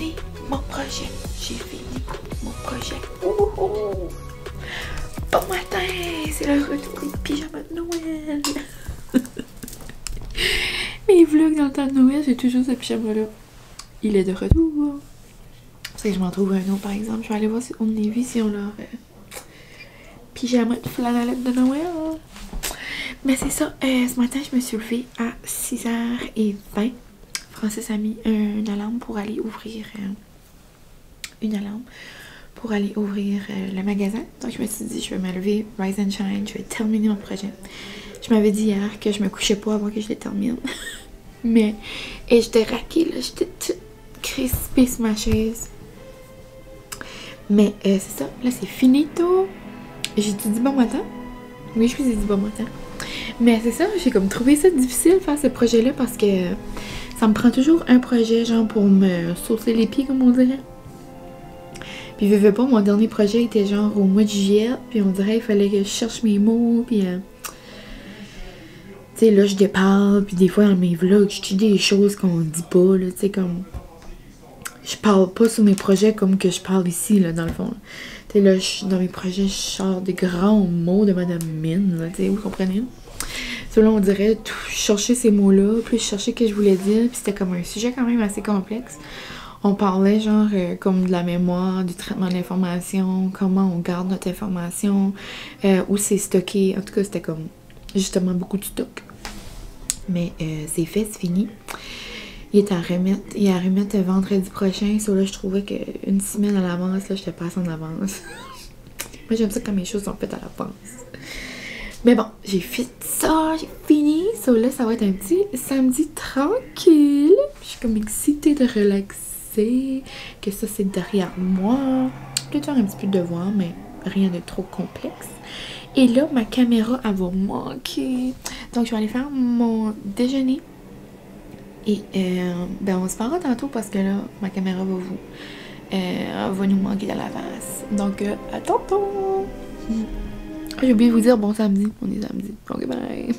fini mon projet. J'ai fini mon projet. Ouh! Bon matin! C'est le retour des pyjamas de Noël! Mes vlogs dans le temps de Noël, j'ai toujours ce pyjama-là. Il est de retour. C'est que je m'en trouve un autre, par exemple. Je vais aller voir si on est vu si on a pyjama de flanellette de Noël. Mais c'est ça. Ce matin, je me suis levée à 6h20. Francis a mis une alarme pour aller ouvrir le magasin. Donc je me suis dit, je vais me lever, rise and shine, je vais terminer mon projet. Je m'avais dit hier que je me couchais pas avant que je le termine. Mais, et j'étais raquée là, j'étais toute crispée sur ma chaise. Mais c'est ça, là c'est finito. J'ai-tu dit bon matin? Oui, je vous ai dit bon matin. Mais c'est ça, j'ai comme trouvé ça difficile de faire ce projet-là parce que ça me prend toujours un projet, genre, pour me saucer les pieds, comme on dirait. Puis, je veux pas, mon dernier projet était genre au mois de juillet, puis on dirait qu'il fallait que je cherche mes mots, puis... tu sais, là, je déparle, puis des fois, dans mes vlogs, je dis des choses qu'on dit pas, là, tu sais, comme... Je parle pas sur mes projets comme que je parle ici, là, dans le fond. Tu sais, là, dans mes projets, je sors des grands mots de Madame Mine, là, tu sais, vous comprenez? Là, on dirait tout chercher ces mots-là, puis je cherchais ce que je voulais dire, puis c'était comme un sujet quand même assez complexe. On parlait genre comme de la mémoire, du traitement de l'information, comment on garde notre information, où c'est stocké. En tout cas, c'était comme justement beaucoup de stock. Mais c'est fait, c'est fini. Il est à remettre vendredi prochain. So là, je trouvais qu'une semaine à l'avance, là, j'étais pas assez en avance. Moi, j'aime ça quand mes choses sont faites à l'avance. Mais bon, j'ai fait ça, j'ai fini. So là, ça va être un petit samedi tranquille. Je suis comme excitée de relaxer, que ça c'est derrière moi. Peut-être faire un petit peu de devoir, mais rien de trop complexe. Et là, ma caméra, elle va manquer. Donc, je vais aller faire mon déjeuner. Et ben, on se parlera tantôt parce que là, ma caméra va nous manquer dans la face. Donc, à tantôt! J'ai oublié de vous dire bon samedi. On est samedi. Ok, bye!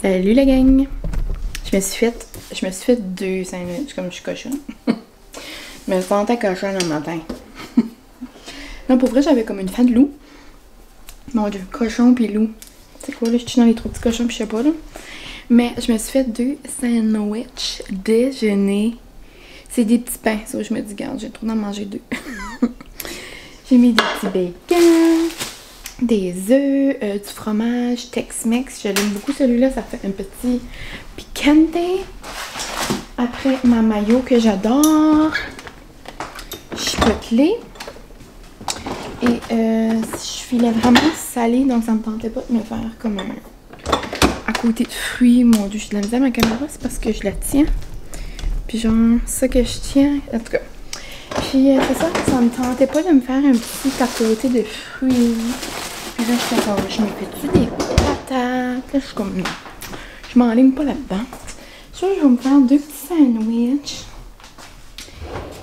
Salut la gang! Je me suis fait 2 sandwichs comme je suis cochonne. Mais je sentais cochon le matin. Non, pour vrai, j'avais comme une faim de loup. Mon Dieu, cochon puis loup. C'est quoi là? Je suis dans les trop petits cochons puis je sais pas là. Mais je me suis fait 2 sandwichs déjeuner. C'est des petits pains. Ça, je me dis, regarde, j'ai trop d'en manger 2. J'ai mis des petits bacon, des œufs, du fromage Tex-Mex. Je l'aime beaucoup celui-là. Ça fait un petit picante. Après, ma mayo que j'adore. Chipotle. Et je filais vraiment salé, donc ça me tentait pas de me faire comme un à côté de fruits. Mon Dieu, je suis de la misère à ma caméra, c'est parce que je la tiens. Puis genre, ça que je tiens, en tout cas. Puis c'est ça, ça me tentait pas de me faire un petit à côté de fruits. Puis là, je fais comme, je me fais-tu des patates? Là, je suis comme, non, je m'enligne pas là-dedans. Je vais me faire 2 petits sandwichs.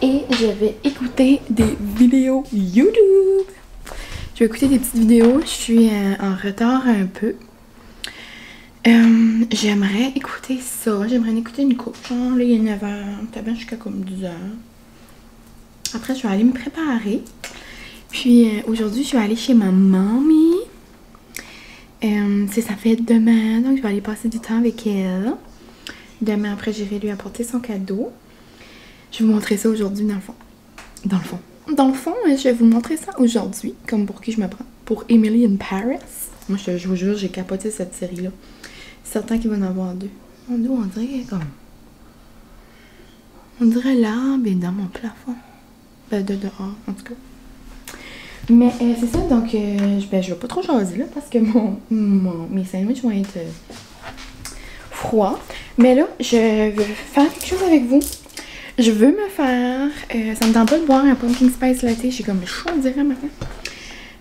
Et je vais écouter des vidéos YouTube. Je vais écouter des petites vidéos. Je suis en retard un peu. J'aimerais écouter ça. J'aimerais en écouter une coupe. Genre, là, il est 9h. Peut-être bien jusqu'à comme 10h. Après, je vais aller me préparer. Puis, aujourd'hui, je vais aller chez ma mamie. Ça fait demain. Donc, je vais aller passer du temps avec elle. Demain, après, j'irai lui apporter son cadeau. Je vais vous montrer ça aujourd'hui dans le fond. Dans le fond, je vais vous montrer ça aujourd'hui. Comme pour qui je me prends. Pour Emily in Paris. Moi, je vous jure, j'ai capoté cette série-là. Certain qu'il va en avoir 2. Mon Dieu, on dirait comme... On dirait l'arbre est dans mon plafond. Ben, de dehors, en tout cas. Mais c'est ça, donc je vais pas trop jaser là parce que mes sandwichs vont être froids. Mais là, je veux faire quelque chose avec vous. Je veux me faire... ça me tente pas de boire un pumpkin spice latte. J'ai comme chaud, on dirait maintenant.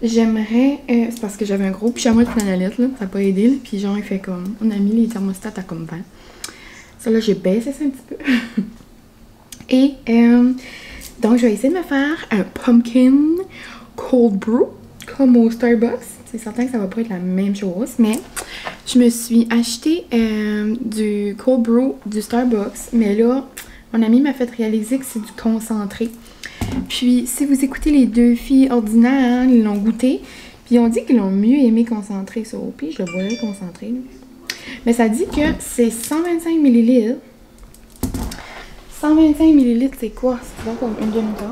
J'aimerais... c'est parce que j'avais un gros pyjama de planalette, là. Ça n'a pas aidé, là. Puis genre, il fait comme... On a mis les thermostats à comme 20. Ça, là, j'ai baissé ça un petit peu. Et... donc, je vais essayer de me faire un pumpkin cold brew. Comme au Starbucks. C'est certain que ça va pas être la même chose. Mais je me suis acheté du cold brew du Starbucks. Mais là... Mon ami m'a fait réaliser que c'est du concentré. Puis, si vous écoutez les 2 filles ordinaires, hein, ils l'ont goûté. Puis, ils ont dit qu'ils l'ont mieux aimé concentré. Ça, puis, je le voyais concentré. Là. Mais ça dit que c'est 125 ml. 125 ml, c'est quoi? C'est comme une demi-tasse.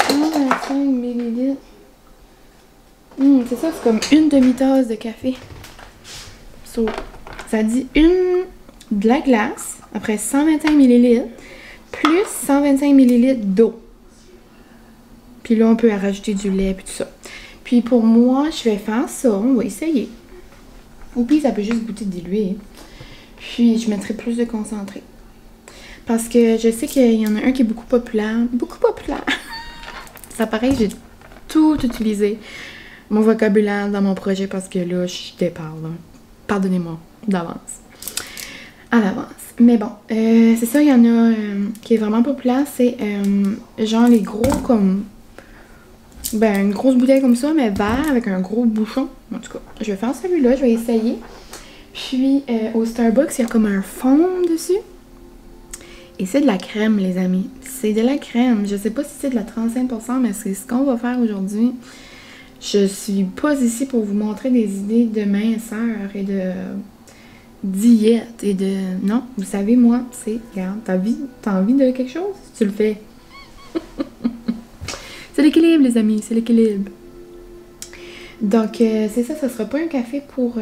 125 ml. C'est ça, c'est comme une demi-tasse de café. So, ça dit de la glace, après 125 ml, plus 125 ml d'eau. Puis là, on peut rajouter du lait et tout ça. Puis pour moi, je vais faire ça, on va essayer. Ou puis ça peut juste goûter dilué. Puis je mettrai plus de concentré. Parce que je sais qu'il y en a un qui est beaucoup populaire. Beaucoup populaire! Ça paraît que j'ai tout utilisé. Mon vocabulaire dans mon projet parce que là, je déparle. Pardonnez-moi d'avance. À l'avance. Mais bon, c'est ça, il y en a qui est vraiment populaire. C'est genre les gros comme... Ben, une grosse bouteille comme ça, mais vert avec un gros bouchon. En tout cas, je vais faire celui-là, je vais essayer. Puis, au Starbucks, il y a comme un fond dessus. Et c'est de la crème, les amis. C'est de la crème. Je sais pas si c'est de la 35%, mais c'est ce qu'on va faire aujourd'hui. Je suis pas ici pour vous montrer des idées de minceur et de diète et de... Non, vous savez, moi, c'est... Regarde, t'as envie de quelque chose? Tu le fais. C'est l'équilibre, les amis, c'est l'équilibre. Donc, c'est ça, ça sera pas un café pour...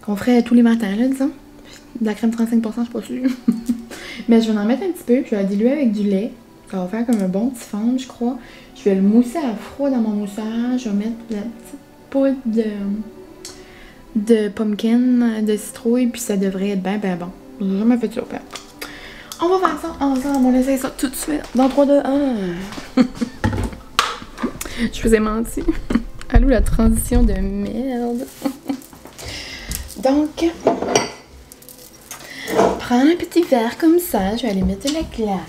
qu'on ferait tous les matins, là, disons. De la crème 35%, je suis pas sûre. Mais je vais en mettre un petit peu, puis je vais la diluer avec du lait. Ça va faire comme un bon petit fond, je crois. Je vais le mousser à froid dans mon moussage. Je vais mettre la petite poudre de pumpkin, de citrouille, puis ça devrait être bien bon. J'ai jamais fait ça, père. On va faire ça ensemble, on essaie ça tout de suite. Dans 3, 2, 1. Je vous ai menti. Allô, la transition de merde. Donc, prendre un petit verre comme ça. Je vais aller mettre de la glace.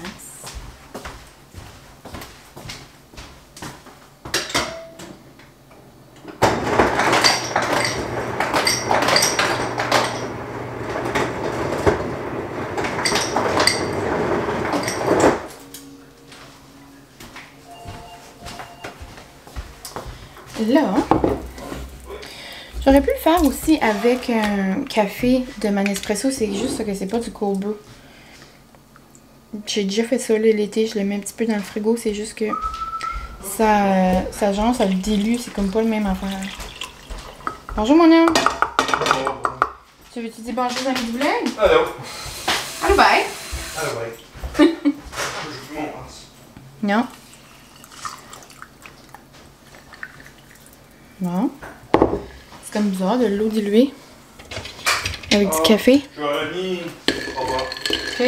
là, j'aurais pu le faire aussi avec un café de mon espresso. C'est juste que c'est pas du cold brew. J'ai déjà fait ça l'été. Je le mets un petit peu dans le frigo. C'est juste que ça le dilue. C'est comme pas le même affaire. Bonjour mon homme. Tu veux-tu dire bonjour aux amis du vlog? Allô. Allô, bye. Allô, bye. Je vous montre. Non. Bon. C'est comme bizarre de l'eau diluée avec du café. J'aurais mis. Au revoir. Ok.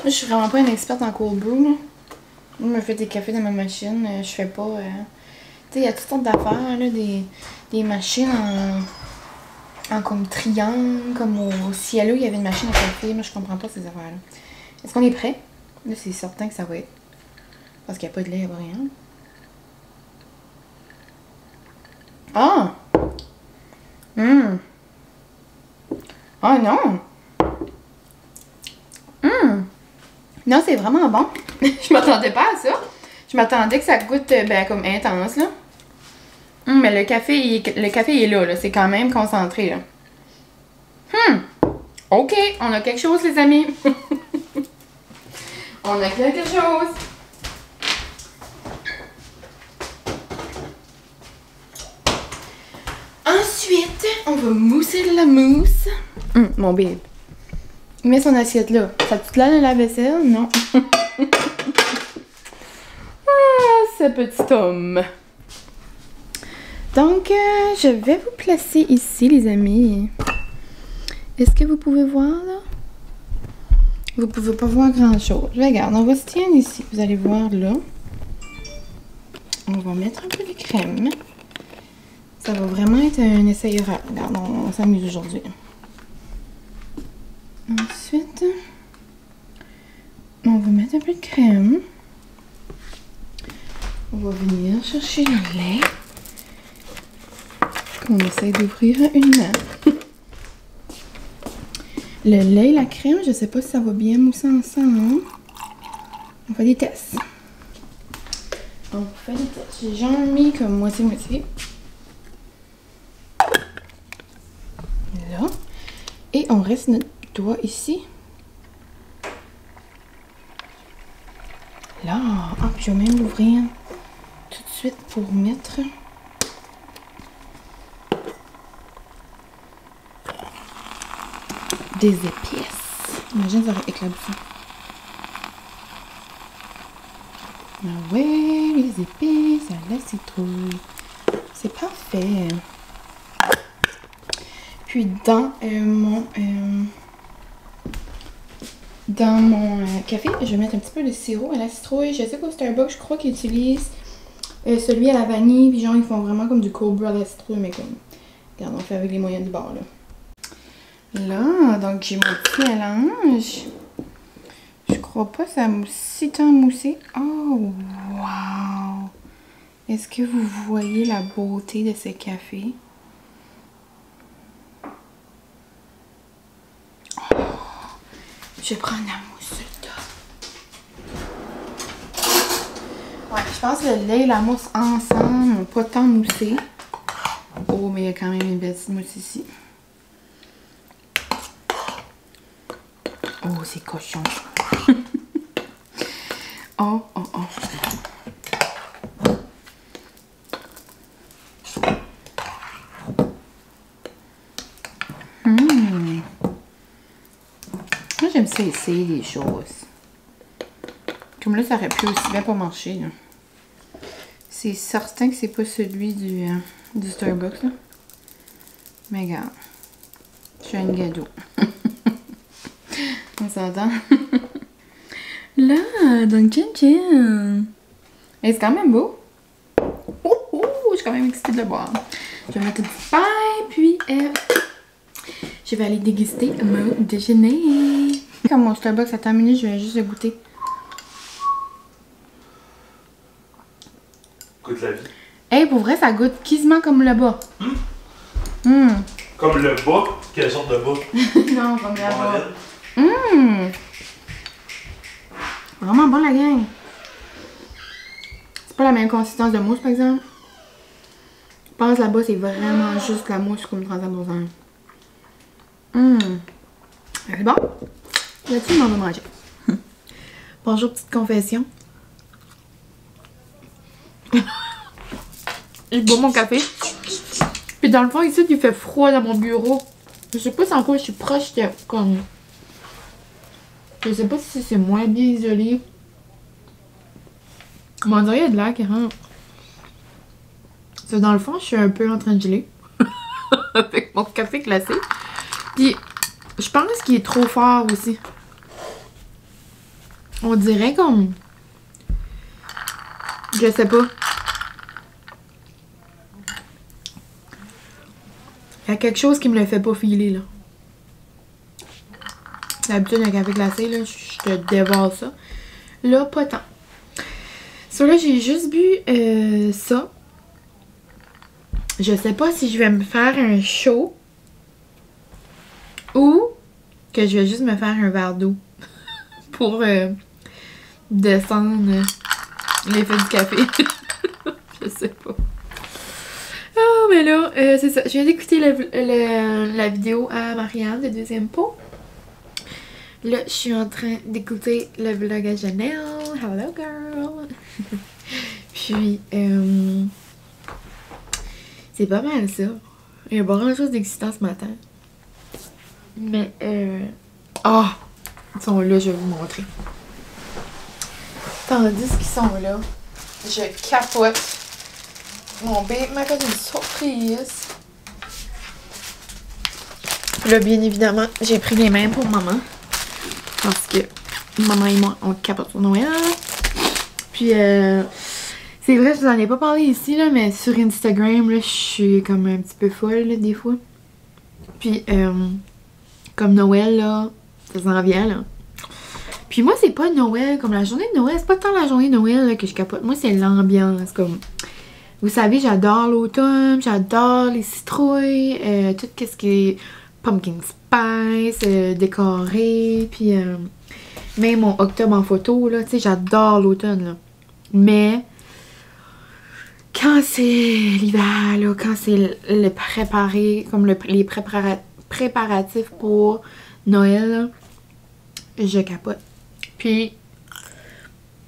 Moi, je suis vraiment pas une experte en cold brew. Là. Je me fais des cafés dans ma machine. Je fais pas. Tu sais, il y a toutes sortes d'affaires, là, des machines en comme triangle, comme au Cielo, il y avait une machine à café. Moi, je comprends pas ces affaires-là. Est-ce qu'on est prêt? Là, c'est certain que ça va être. Parce qu'il n'y a pas de lait, il n'y a pas rien. Ah! Ah non! Non, c'est vraiment bon. Je m'attendais pas à ça. Je m'attendais que ça goûte ben, comme intense, là. Mais le café est là. C'est quand même concentré, là. OK, on a quelque chose, les amis. On a quelque chose. Ensuite, on va mousser de la mousse. Mon bébé. Il met son assiette là. Ça te là dans la vaisselle? Non. Ah, ce petit homme. Donc, je vais vous placer ici, les amis. Est-ce que vous pouvez voir, là? Vous pouvez pas voir grand-chose. Regarde, on va se tenir ici. Vous allez voir, là. On va mettre un peu de crème. Ça va vraiment être un essai-erreur. Regarde, on s'amuse aujourd'hui. Ensuite, on va mettre un peu de crème. On va venir chercher le lait qu'on essaie d'ouvrir à une main. Le lait et la crème, je sais pas si ça va bien mousser ensemble. On fait des tests. On fait des tests. J'ai genre mis comme moitié-moitié. Là. Et on reste notre doigt ici. Là. Ah, puis je vais même l'ouvrir tout de suite pour mettre des épices. Imagine ça va éclabousser. Ah ouais, les épices à la citrouille. C'est parfait. Puis dans mon café, je vais mettre un petit peu de sirop à la citrouille. Je sais qu'au Starbucks, je crois qu'ils utilisent celui à la vanille. Puis genre, ils font vraiment comme du cold brew à la citrouille. Mais comme, regarde, on fait avec les moyens du bord, là. Là, donc j'ai mon petit mélange. Je crois pas que ça a si tant moussé. Oh, wow! Est-ce que vous voyez la beauté de ce café? Oh, je vais prendre la mousse sur le top. Ouais, je pense que le lait et la mousse ensemble n'ont pas tant moussé. Oh, mais il y a quand même une belle petite mousse ici. Oh, c'est cochon. Oh, oh, oh. Moi, j'aime ça essayer les choses. Comme là, ça aurait pu aussi bien pas marcher. C'est certain que c'est pas celui du Starbucks, là. Mais regarde. Je suis un gado. On s'entend? Là, donc tchin. Et c'est quand même beau. Je suis quand même excitée de le boire. Je vais mettre une petite paille, puis je vais aller déguster mon déjeuner. Comme mon Starbucks a terminé, je vais juste le goûter. Goûte la vie. Hey, pour vrai, ça goûte quasiment comme le bas. Comme le bas? Quelle sorte de bas? Non, comme le bas. Vraiment bon la gang. C'est pas la même consistance de mousse par exemple. Je pense là-bas c'est vraiment juste la mousse comme 30%. C'est bon. Là-dessus, on va manger. Bonjour, petite confession. Je bois mon café. Puis dans le fond, ici, il fait froid dans mon bureau. Je sais pas sans quoi je suis proche de comme... Je sais pas si c'est moins bien isolé. Mais on dirait qu'il y a de l'air qui rentre. Dans le fond, je suis un peu en train de geler. Avec mon café glacé. Puis, je pense qu'il est trop fort aussi. On dirait comme... Je sais pas. Il y a quelque chose qui me le fait pas filer, là. D'habitude, un café glacé, là, je te dévore ça. Là, pas tant. Sur là, j'ai juste bu ça. Je sais pas si je vais me faire un show ou que je vais juste me faire un verre d'eau pour descendre l'effet du café. Je sais pas. Ah, mais là, c'est ça. Je viens d'écouter la vidéo à Marianne, le deuxième pot. Là, je suis en train d'écouter le vlog à Janelle. Hello, girl! Puis, c'est pas mal ça. Il y a pas grand chose d'excitant ce matin. Mais, ah! Ils sont là, je vais vous montrer. Tandis qu'ils sont là, je capote. Mon bébé m'a fait une surprise. Là, bien évidemment, j'ai pris les mêmes pour maman. Parce que maman et moi, on capote sur Noël. Puis, c'est vrai, je vous en ai pas parlé ici, là, mais sur Instagram, là, je suis comme un petit peu folle, là, des fois. Puis, comme Noël, là, ça s'en vient, là. Puis moi, c'est pas Noël, comme la journée de Noël, c'est pas tant la journée de Noël là, que je capote. Moi, c'est l'ambiance, comme... Vous savez, j'adore l'automne, j'adore les citrouilles, tout ce qui est pumpkin spice, décoré, puis même mon octobre en photo, là, tu sais, j'adore l'automne, là. Mais, quand c'est l'hiver, là, quand c'est le préparé, comme les préparatifs pour Noël, là, je capote. Puis,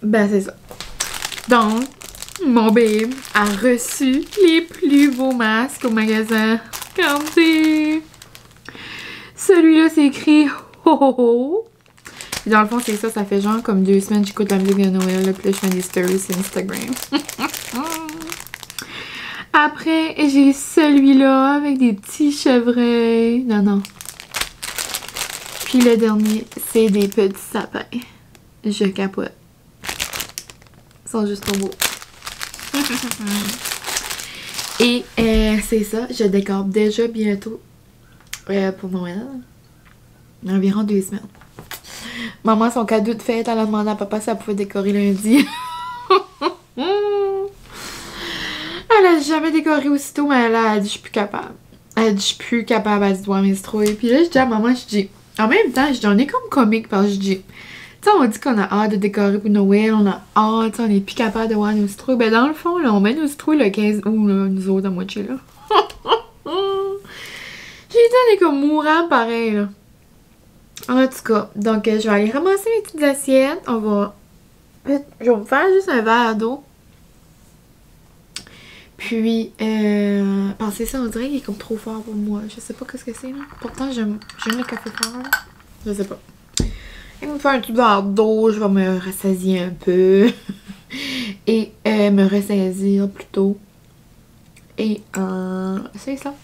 ben c'est ça. Donc, mon babe a reçu les plus beaux masques au magasin. Regardez! Celui-là, c'est écrit « Ho ho ho ». Dans le fond, c'est ça, ça fait genre comme 2 semaines que j'écoute la musique de Noël, là, puis là, je fais des stories sur Instagram. Après, j'ai celui-là avec des petits chevreuils. Non. Puis le dernier, c'est des petits sapins. Je capote. Ils sont juste trop beaux. Et c'est ça, je décore déjà bientôt pour Noël. Environ 2 semaines. Maman, son cadeau de fête, elle a demandé à papa si elle pouvait décorer lundi. Elle a jamais décoré aussitôt, mais elle a dit je suis plus capable. Elle a dit je suis plus capable, elle se doit m'instruire. Puis là, je dis à maman, je dis, en même temps, je dis on est comme comique parce que je dis, tu sais, on dit qu'on a hâte de décorer pour Noël, on a hâte, on est plus capable de voir nos citrouilles. Ben dans le fond, là, on met nos citrouilles le 15 août, là, nous autres à moitié, là. J'ai dit, on est comme mourant pareil, là. En tout cas, donc je vais aller ramasser mes petites assiettes. On va... Je vais me faire juste un verre d'eau. Puis, penser ça, on dirait qu'il est comme trop fort pour moi. Je sais pas qu'est-ce que c'est, là. Pourtant, j'aime le café fort, là. Je sais pas. Je vais me faire un petit verre d'eau. Je vais me rassasier un peu. Et me ressaisir plutôt. Et, c'est ça.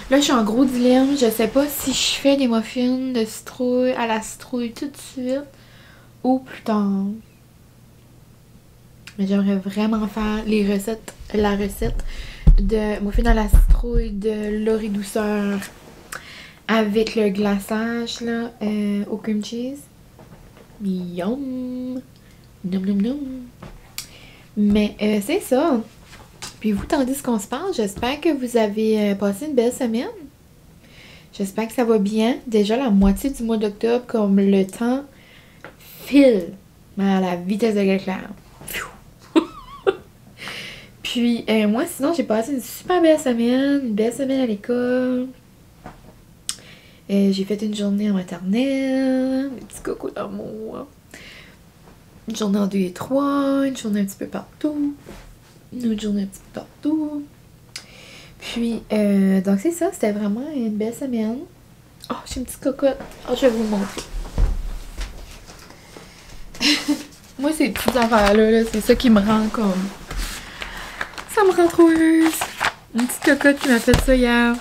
Là, je suis en gros dilemme. Je sais pas si je fais des muffins de citrouille à la citrouille tout de suite ou plus tard. Mais j'aimerais vraiment faire la recette de muffins à la citrouille de Laurie Douceur avec le glaçage là, au cream cheese. Yum! Nom nom nom! Mais c'est ça. Puis vous, tandis qu'on se parle, j'espère que vous avez passé une belle semaine. J'espère que ça va bien. Déjà la moitié du mois d'octobre, comme le temps file, mais à la vitesse de l'éclair. Puis moi sinon j'ai passé une super belle semaine, à l'école. J'ai fait une journée en maternelle, des petits cocos d'amour. Une journée en 2 et 3, une journée un petit peu partout, une autre journée un petit peu partout. Puis, donc c'est ça, c'était vraiment une belle semaine. Oh, j'ai une petite cocotte. Oh, je vais vous montrer. Moi, ces petites affaires-là, c'est ça qui me rend comme... Ça me rend trop heureuse. Une petite cocotte qui m'a fait ça hier.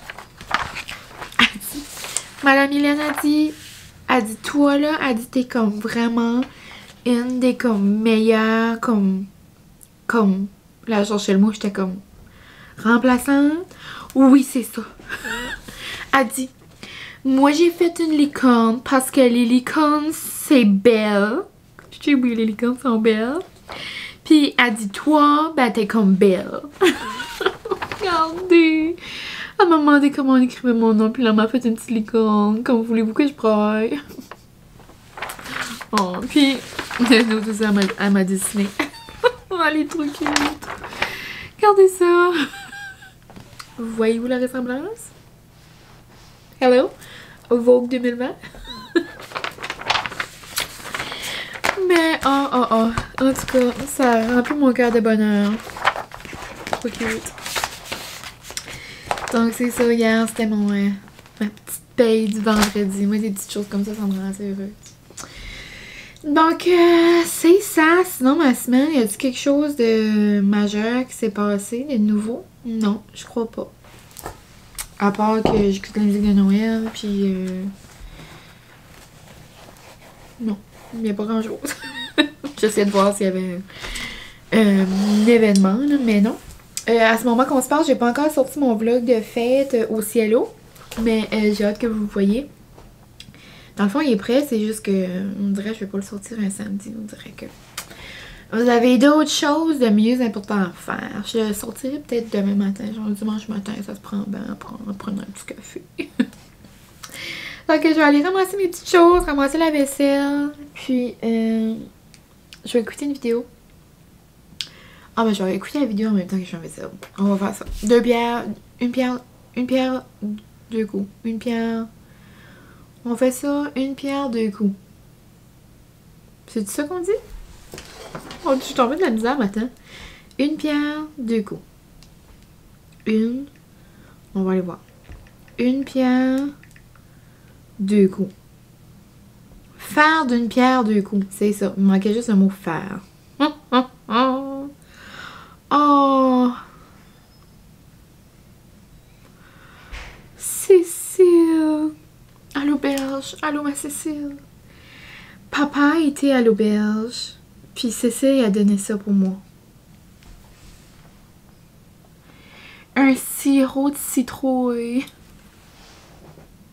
Madame Hélène a dit, toi là, elle dit, t'es comme vraiment une des comme meilleures, comme, là, je cherchais le mot, j'étais comme, remplaçante. Oui, c'est ça. Elle dit, moi j'ai fait une licorne parce que les licornes, c'est belle. Je sais, oui, les licornes sont belles. Puis elle dit, toi, ben t'es comme belle. Regardez. Elle m'a demandé comment on écrivait mon nom, puis là, elle m'a fait une petite licorne. Comme voulez-vous que je braille? Oh, puis, nous, tout ça, elle m'a dessiné. Oh, elle est trop cute. Regardez ça. Voyez-vous la ressemblance? Hello? Vogue 2020? Mais, en tout cas, ça remplit mon cœur de bonheur. Trop cute. Donc c'est ça, hier c'était ma petite paye du vendredi. Moi des petites choses comme ça me rend assez heureuse. Donc c'est ça. Sinon ma semaine, y a-t-il quelque chose de majeur qui s'est passé, de nouveau? Non, je crois pas. À part que j'écoute la musique de Noël, puis non, il n'y a pas grand chose. J'essaie de voir s'il y avait un événement, là, mais non. À ce moment qu'on se parle, j'ai pas encore sorti mon vlog de fête au cielo, mais j'ai hâte que vous le voyez. Dans le fond, il est prêt, c'est juste que on dirait que je vais pas le sortir un samedi, on dirait que vous avez d'autres choses de mieux importantes à faire. Je le sortirai peut-être demain matin, genre dimanche matin, ça se prend bien en prenant un petit café. Donc je vais aller ramasser mes petites choses, ramasser la vaisselle, puis je vais écouter une vidéo. Ah ben je vais écouter la vidéo en même temps que je fais ma vaisselle. On va faire ça. Une pierre, 2 coups. Une pierre. On fait ça, une pierre, 2 coups. C'est ça qu'on dit? Oh, je suis tombée de la misère matin. Une pierre, 2 coups. On va aller voir. Une pierre, 2 coups. Faire d'une pierre, 2 coups. C'est ça. Il me manquait juste le mot faire. Oh! Cécile! À l'auberge. Allô, ma Cécile. Papa était à l'auberge, puis Cécile a donné ça pour moi. Un sirop de citrouille.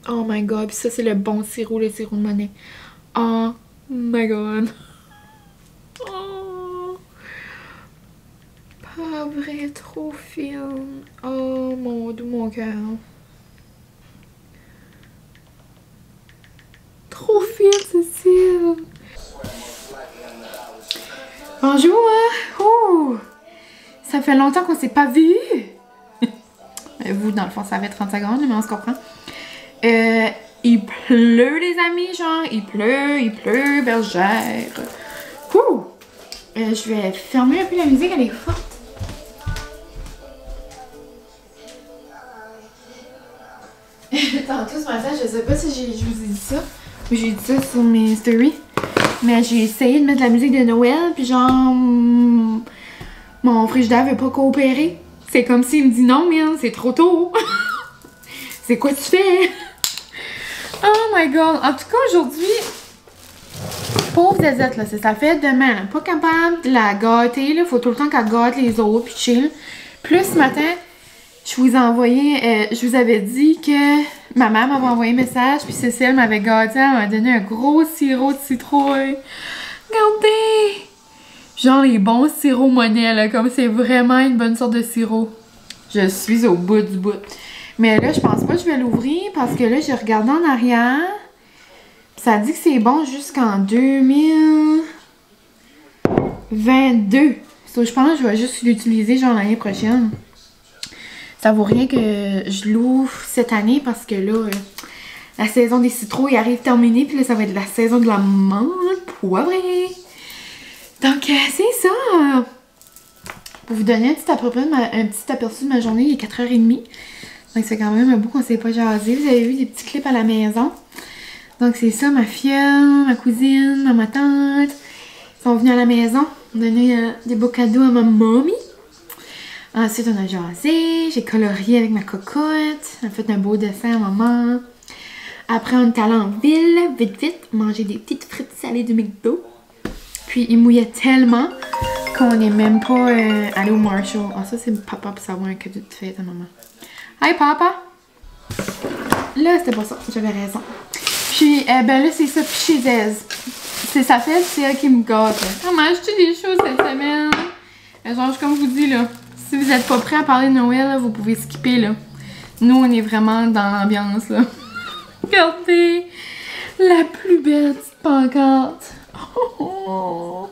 Oh my god, puis ça c'est le bon sirop, le sirop de monnaie. Oh my god. Oh. Pas vrai, trop fine. Oh mon doux mon cœur. Trop fine, Cécile. Bonjour. Oh, ça fait longtemps qu'on s'est pas vu. Vous, dans le fond, ça fait 30 secondes, mais on se comprend. Il pleut, les amis, genre. Il pleut, bergère. Ouh. Je vais fermer un peu la musique, elle est forte. Tantôt ce matin, je sais pas si je vous ai dit ça, mais j'ai dit ça sur mes stories. Mais j'ai essayé de mettre la musique de Noël, puis genre, mon frigidaire veut pas coopérer. C'est comme s'il me dit non, man, c'est trop tôt. C'est quoi tu fais? Oh my god. En tout cas, aujourd'hui, pauvre Zazette, là, c'est sa fête demain. Là. Pas capable de la gâter, là. Faut tout le temps qu'elle gâte les autres, puis chill. Plus ce matin, je vous ai envoyé, je vous avais dit que ma mère m'avait envoyé un message, puis Cécile m'avait gâté, elle m'a donné un gros sirop de citrouille. Regardez! Genre les bons sirops monnaie, là, comme c'est vraiment une bonne sorte de sirop. Je suis au bout du bout. Mais là, je pense pas que je vais l'ouvrir parce que là, j'ai regardé en arrière. Ça dit que c'est bon jusqu'en 2022. So, je pense que je vais juste l'utiliser genre l'année prochaine. Ça vaut rien que je l'ouvre cette année parce que là, la saison des citrouilles arrive terminée. Puis là, ça va être la saison de la menthe poivrée. Donc, c'est ça. Pour vous donner un petit aperçu de ma journée, il est 4h30. Donc, c'est quand même un bout qu'on s'est pas jasé. Vous avez vu des petits clips à la maison. Donc, c'est ça, ma filleule, ma cousine, ma tante. Ils sont venus à la maison donner des beaux cadeaux à ma mamie. Ensuite, on a jasé. J'ai colorié avec ma cocotte. On a fait un beau dessin à maman. Après, on est allé en ville, vite, manger des petites frites salées du McDo. Puis, il mouillait tellement qu'on n'est même pas allé au Marshall. Ah, ça, c'est papa pour savoir un cadeau de fête à maman. Hi, papa! Là, c'était pas ça. J'avais raison. Puis, ben là, c'est ça. Puis chez Zez. C'est sa fête, c'est elle qui me gâte. On m'a acheté des choses cette semaine. Genre, comme je vous dis, là, si vous n'êtes pas prêts à parler de Noël, là, vous pouvez skipper, là. Nous, on est vraiment dans l'ambiance, là. Regardez! La plus belle petite pancarte. Oh,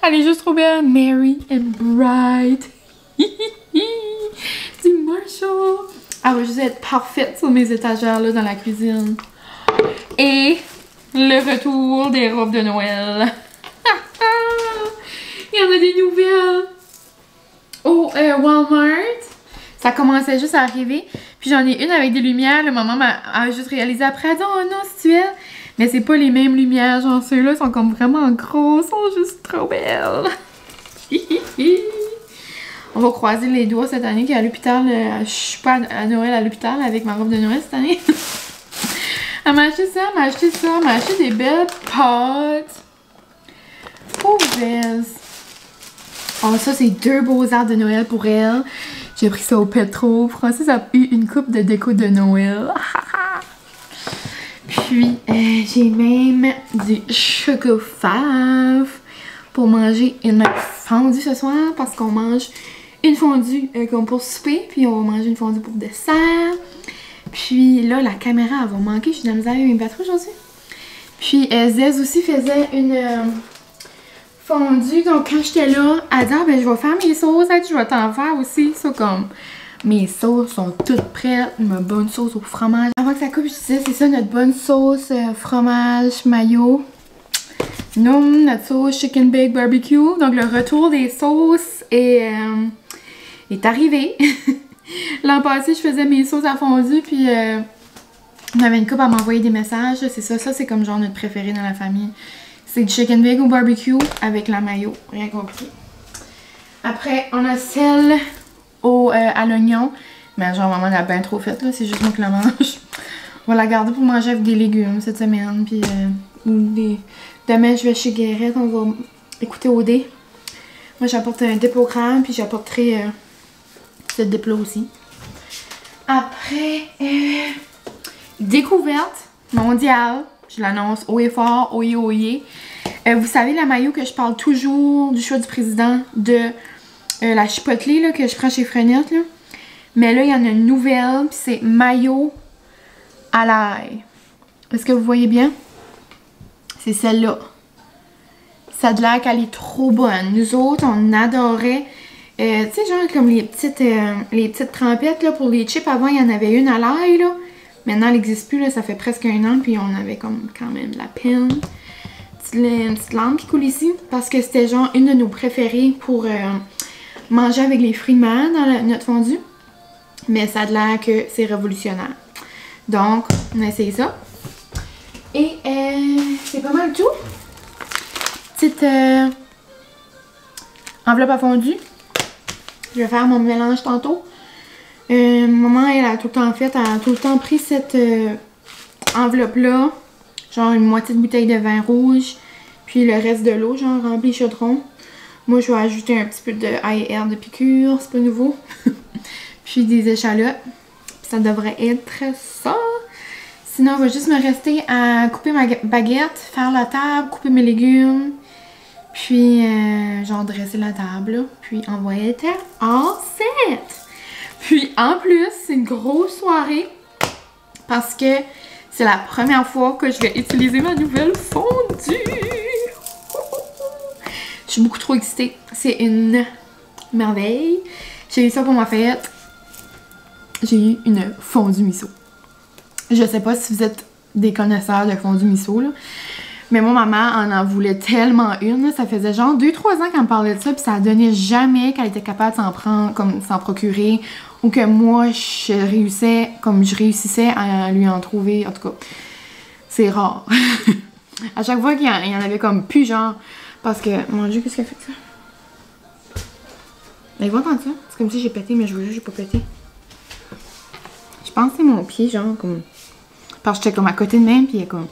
elle est juste trop belle. Merry and bright. Du Marshall. Elle va juste être parfaite sur mes étagères, là, dans la cuisine. Et le retour des robes de Noël. Il y en a des nouvelles. Au Walmart. Ça commençait juste à arriver. Puis j'en ai une avec des lumières. Le maman a juste réalisé après. Elle dit, oh non, c'est elle. Mais c'est pas les mêmes lumières. Genre ceux-là sont comme vraiment gros. Sont juste trop belles. On va croiser les doigts cette année qu'à l'hôpital. Je suis pas à Noël à l'hôpital avec ma robe de Noël cette année. Elle m'a acheté ça, elle m'a acheté ça. Elle m'a acheté des belles pâtes. Pauvres. Oh, ça, c'est 2 beaux arbres de Noël pour elle. J'ai pris ça au Petro. Francis a eu une coupe de déco de Noël. Puis, j'ai même du chocolat pour manger une fondue ce soir. Parce qu'on mange une fondue comme pour souper. Puis, on va manger une fondue pour dessert. Puis là, la caméra, elle va manquer. J'ai de la misère avec mes batteries aujourd'hui. Puis, Zez aussi faisait une fondue. Donc, quand j'étais là, elle dit, ah, ben, je vais faire mes sauces. Je vais t'en faire aussi. Ça, comme, mes sauces sont toutes prêtes. Ma bonne sauce au fromage. Avant que ça coupe, je disais, c'est ça, notre bonne sauce fromage, mayo. Notre sauce chicken bake barbecue. Donc, le retour des sauces est arrivé. L'an passé, je faisais mes sauces à fondue, puis on avait une couple à m'envoyer des messages. C'est ça, c'est comme genre notre préféré dans la famille. C'est du chicken bake au barbecue avec la mayo, rien compris. Après, on a celle à l'oignon. Mais genre, maman l'a bien trop faite, là, c'est juste moi qui la mange. On va la garder pour manger avec des légumes cette semaine, puis demain, je vais chez Guérette, on va écouter OD. Moi, j'apporte un dépogramme, puis j'apporterai cette dip-là aussi. Après, découverte mondiale. Je l'annonce haut et fort, oyez, oyez. Vous savez, la mayo que je parle toujours du choix du président de la chipotlée là, que je prends chez Frenette. Là. Mais là, il y en a une nouvelle, puis c'est mayo à l'ail. Est-ce que vous voyez bien? C'est celle-là. Ça a l'air qu'elle est trop bonne. Nous autres, on adorait. Tu sais, genre comme les petites trempettes là, pour les chips. Avant, il y en avait une à l'ail. Là. Maintenant, elle n'existe plus. Là, ça fait presque 1 an. Puis on avait comme quand même de la peine. Une petite lampe qui coule ici. Parce que c'était genre une de nos préférées pour manger avec les fruits de mer dans notre fondue. Mais ça a l'air que c'est révolutionnaire. Donc, on a essayé ça. Et c'est pas mal tout. Petite enveloppe à fondue. Je vais faire mon mélange tantôt. Maman, elle a tout le temps fait, elle a tout le temps pris cette enveloppe-là. Genre une moitié de bouteille de vin rouge. Puis le reste de l'eau, genre rempli chaudron. Moi, je vais ajouter un petit peu de AR de piqûre, c'est pas nouveau. Puis des échalotes. Ça devrait être ça. Sinon, il va juste me rester à couper ma baguette, faire la table, couper mes légumes. Puis, genre dresser la table, là. Puis envoyer le all set. Puis en plus, c'est une grosse soirée parce que c'est la première fois que je vais utiliser ma nouvelle fondue. Je suis beaucoup trop excitée. C'est une merveille. J'ai eu ça pour ma fête. J'ai eu une fondue miso. Je sais pas si vous êtes des connaisseurs de fondue miso, là. Mais moi, maman en voulait tellement une. Là. Ça faisait genre 2-3 ans qu'elle me parlait de ça. Puis ça donnait jamais qu'elle était capable de s'en procurer. Ou que moi, je réussissais à lui en trouver. En tout cas, c'est rare. À chaque fois qu'il y en avait comme plus, genre. Parce que, mon Dieu, qu'est-ce qu'elle fait ça? Elle va entendre ça? C'est comme si j'ai pété, mais je vous jure, j'ai pas pété. Je pense que c'est mon pied, genre, comme. Parce que j'étais comme à côté de même, puis elle est comme.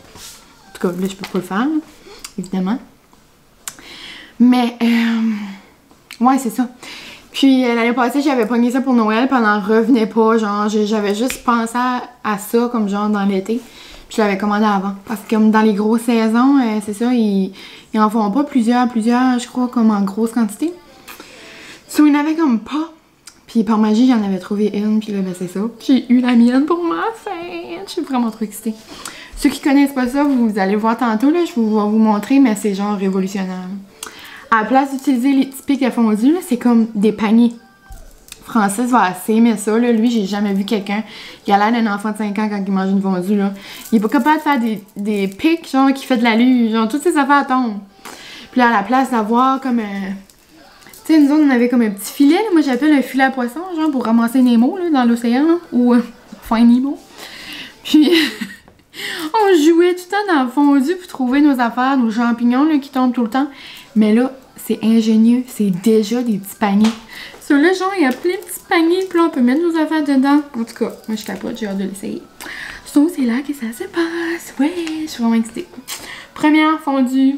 En tout cas, là, je peux pas le faire, là, évidemment. Mais, ouais, c'est ça. Puis, l'année passée, j'avais pogné ça pour Noël, puis elle n'en revenait pas, genre, j'avais juste pensé à ça, comme genre, dans l'été. Puis, je l'avais commandé avant. Parce que, comme dans les grosses saisons, c'est ça, ils en font pas plusieurs, je crois, comme en grosse quantité. So, il n'y en avait comme pas. Puis, par magie, j'en avais trouvé une, puis là, ben, c'est ça. J'ai eu la mienne pour ma fête. Je suis vraiment trop excitée. Ceux qui connaissent pas ça, vous allez voir tantôt, là, je vais vous montrer, mais c'est genre révolutionnaire. À la place d'utiliser les petits pics de fondue, c'est comme des paniers. Francis va assez aimer ça, là. Lui, j'ai jamais vu quelqu'un qui a l'air d'un enfant de 5 ans quand il mange une fondue, là. Il est pas capable de faire des pics, genre, qui fait de l'alu, genre, toutes ces affaires tombent. Puis là, à la place d'avoir comme tu sais, nous autres, on avait comme un petit filet, là. Moi, j'appelle un filet à poisson, genre, pour ramasser Nemo, là, dans l'océan, là. Ou Find Nemo. Puis... on jouait tout le temps dans le fondu pour trouver nos affaires, nos champignons là, qui tombent tout le temps. Mais là, c'est ingénieux. C'est déjà des petits paniers. Sur là, genre, il y a plein de petits paniers. Puis là, on peut mettre nos affaires dedans. En tout cas, moi, je capote. J'ai hâte de l'essayer. So, c'est là que ça se passe. Ouais, je suis vraiment excitée. Première fondue.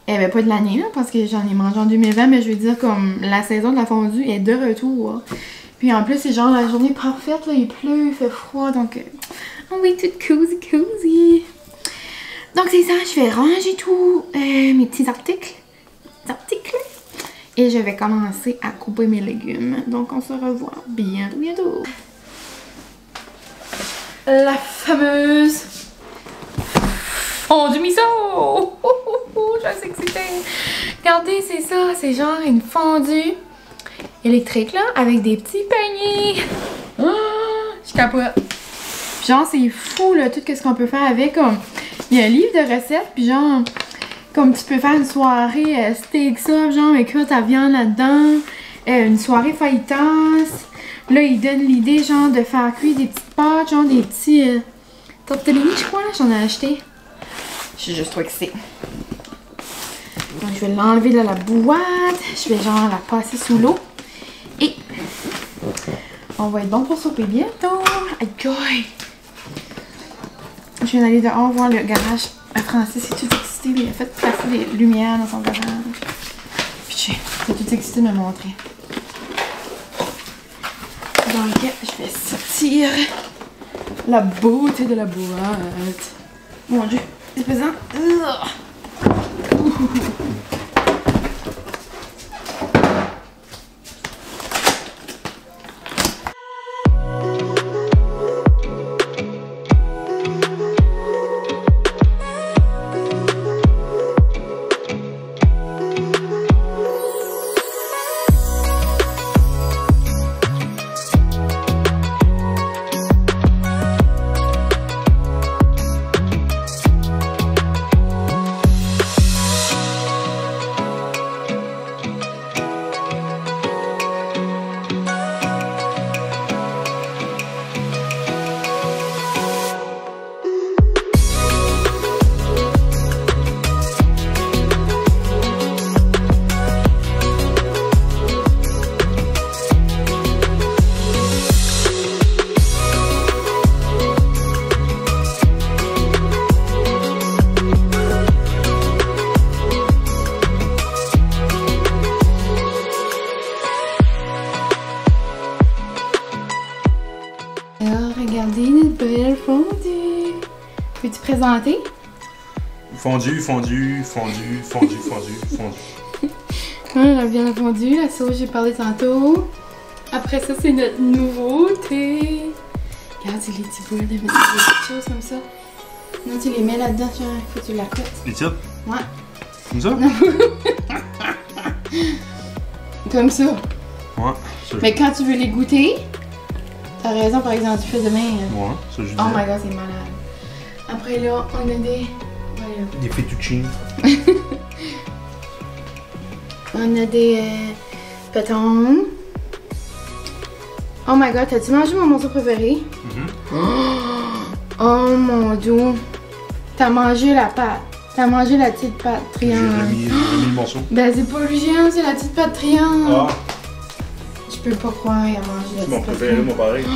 Elle avait pas de l'année, là, parce que j'en ai mangé en 2020. Mais je veux dire, comme la saison de la fondue est de retour. Puis en plus, c'est genre la journée parfaite. Là, il pleut, il fait froid. Donc... on va être toute cozy. Donc c'est ça, je vais ranger tout mes petits articles. Et je vais commencer à couper mes légumes. Donc on se revoit bientôt. La fameuse fondue miso. Je suis excitée. Regardez, c'est ça. C'est genre une fondue électrique là, avec des petits paniers. Je capote. Genre, c'est fou, là, tout ce qu'on peut faire avec. Il y a un livre de recettes, puis genre, comme tu peux faire une soirée steak ça, genre, avec ta viande là-dedans. Une soirée fajitas. Là, il donne l'idée, genre, de faire cuire des petites pâtes, genre, des petits tortellini, je crois, là, j'en ai acheté. Je suis juste trop excitée. Donc, je vais l'enlever de la boîte. Je vais, genre, la passer sous l'eau. Et on va être bon pour souper bientôt. Aïe! Je viens d'aller dehors voir le garage à Francis. Il est tout excité. Il a fait passer des lumières dans son garage. Puis il est tout excité de me montrer. Donc, je vais sortir la beauté de la boîte. Mon Dieu, c'est pesant. Regardez notre belle fondue. Peux-tu présenter? Fondue. La viande fondue, la sauce j'ai parlé tantôt. Après ça, c'est notre nouveauté. Regarde, c'est les petits boules de mettre des petites choses comme ça. Non, tu les mets là-dedans, tu vois, faut que tu la cotes. Les types? Ouais. Comme ça? Comme ça. Ouais. Ça, Mais quand tu veux les goûter, t'as raison, par exemple, tu fais demain. Ouais, ça je dis. Oh my god, c'est malade. Après là, on a des... Voilà. Des fettuccine. On a des pétons. Oh my god, t'as-tu mangé mon morceau préféré? Oh mon dieu. T'as mangé la pâte. T'as mangé la petite pâte triangle. J'ai mis le morceau. Ben c'est pas le géant, c'est la petite pâte triangle. Ah, Je peux pas croire qu'il a mangé la c'est mon petite pâte préféré, triangle. moi pareil.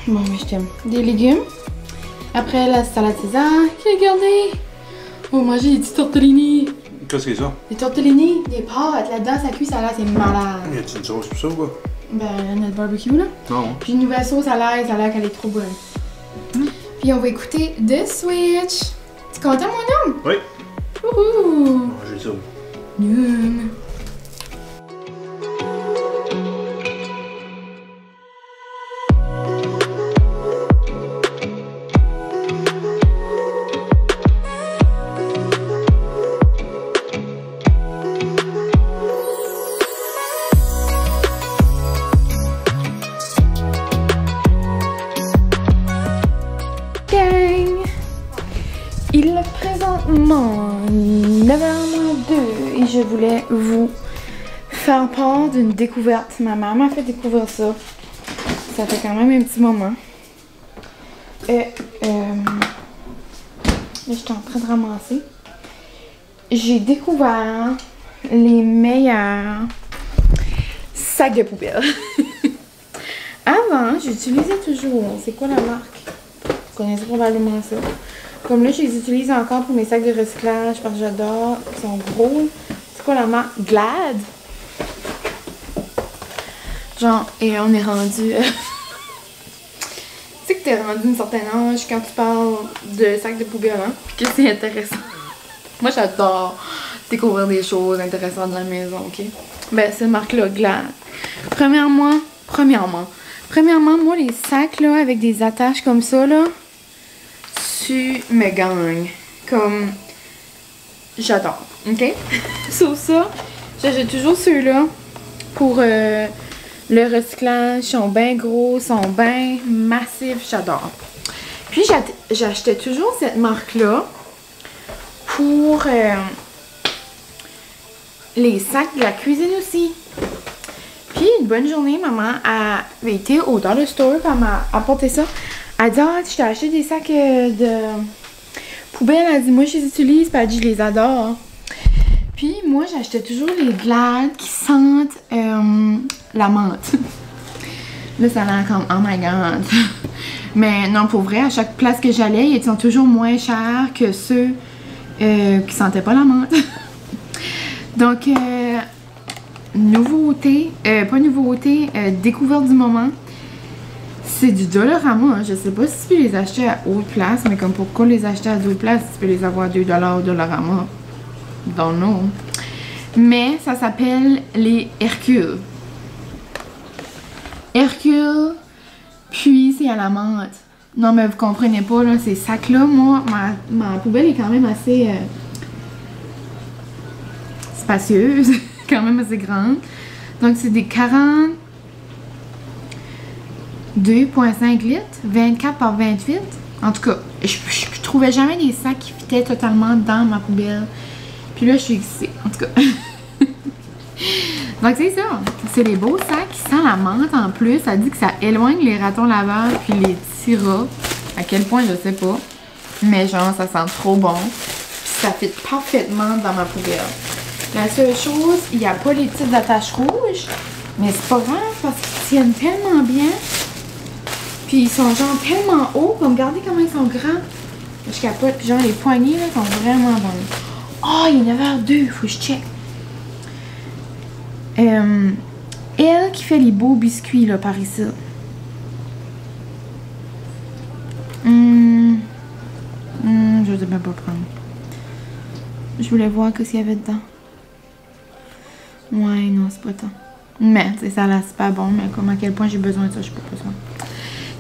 Bon, mais je t'aime. Des légumes. Après la salade César. Regardez. On va manger des petits tortellini. Qu'est-ce que c'est ça? Des tortellini, des pâtes. Là-dedans, ça cuit, ça là, c'est malade. Y a-t-il une sauce pour ça ou quoi? Ben, notre barbecue là. Non. Puis une nouvelle sauce à l'ail, ça a l'air qu'elle est trop bonne. Puis on va écouter The Switch. Tu content, mon homme? Oui. Wouhou! J'ai ça. Yum. Il est présentement 9h02 et je voulais vous faire part d'une découverte. Ma maman m'a fait découvrir ça. Ça fait quand même un petit moment. Et là, j'étais en train de ramasser. J'ai découvert les meilleurs sacs de poubelle. Avant, j'utilisais toujours. C'est quoi la marque? Vous connaissez probablement ça. Comme là, je les utilise encore pour mes sacs de recyclage parce que j'adore. Ils sont gros. C'est quoi la marque? Glad? Genre, et on est rendu... tu sais que t'es rendu une certaine âge quand tu parles de sacs de poubelle, hein? Puis que c'est intéressant. Moi, j'adore découvrir des choses intéressantes dans la maison, ok? Ben, cette marque-là, Glad. Premièrement, moi, les sacs, là, avec des attaches comme ça, là, tu me gagnes. Comme, j'adore, ok? Sauf ça, j'achète toujours ceux-là pour le recyclage. Ils sont bien gros, ils sont bien massifs, j'adore. Puis, j'achetais toujours cette marque-là pour les sacs de la cuisine aussi. Puis, une bonne journée, maman avait été au Dollar Store, puis elle m'a apporté ça. Elle dit, ah, je t'ai acheté des sacs de poubelle. Elle dit, moi, je les utilise, puis elle dit, je les adore. Puis, moi, j'achetais toujours les Glad qui sentent la menthe. Là, ça a l'air comme, oh my god. Mais non, pour vrai, à chaque place que j'allais, ils étaient toujours moins chers que ceux qui sentaient pas la menthe. Donc, nouveauté, découverte du moment. C'est du Dollarama, hein. Je sais pas si tu peux les acheter à autre place, mais comme pourquoi les acheter à d'autres places, tu peux les avoir à 2$ au Dollarama. Don't know. Mais ça s'appelle les Hercule. Hercule, puis c'est à la menthe. Non mais vous comprenez pas, là, ces sacs-là, moi, ma poubelle est quand même assez spacieuse, quand même assez grande. Donc c'est des 42,5 litres, 24 par 28. En tout cas, je trouvais jamais des sacs qui fitaient totalement dans ma poubelle. Puis là, je suis excitée. En tout cas. Donc, c'est ça. C'est des beaux sacs qui sentent la menthe en plus. Ça dit que ça éloigne les ratons laveurs puis les petits rats. À quel point, je sais pas. Mais genre, ça sent trop bon. Puis ça fit parfaitement dans ma poubelle. La seule chose, il n'y a pas les petites attaches rouges. Mais c'est pas grave parce qu'ils tiennent tellement bien. Puis ils sont genre tellement hauts. Comme regardez comment ils sont grands. Je capote. Puis genre les poignées là sont vraiment bonnes. Oh, il est 9h02. Faut que je check. Elle qui fait les beaux biscuits là par ici. Je ne vais même pas prendre. Je voulais voir ce qu'il y avait dedans. Ouais, non, c'est pas tant. Mais, tu sais, ça a l'air super bon, mais comme à quel point j'ai besoin de ça, je peux pas ça.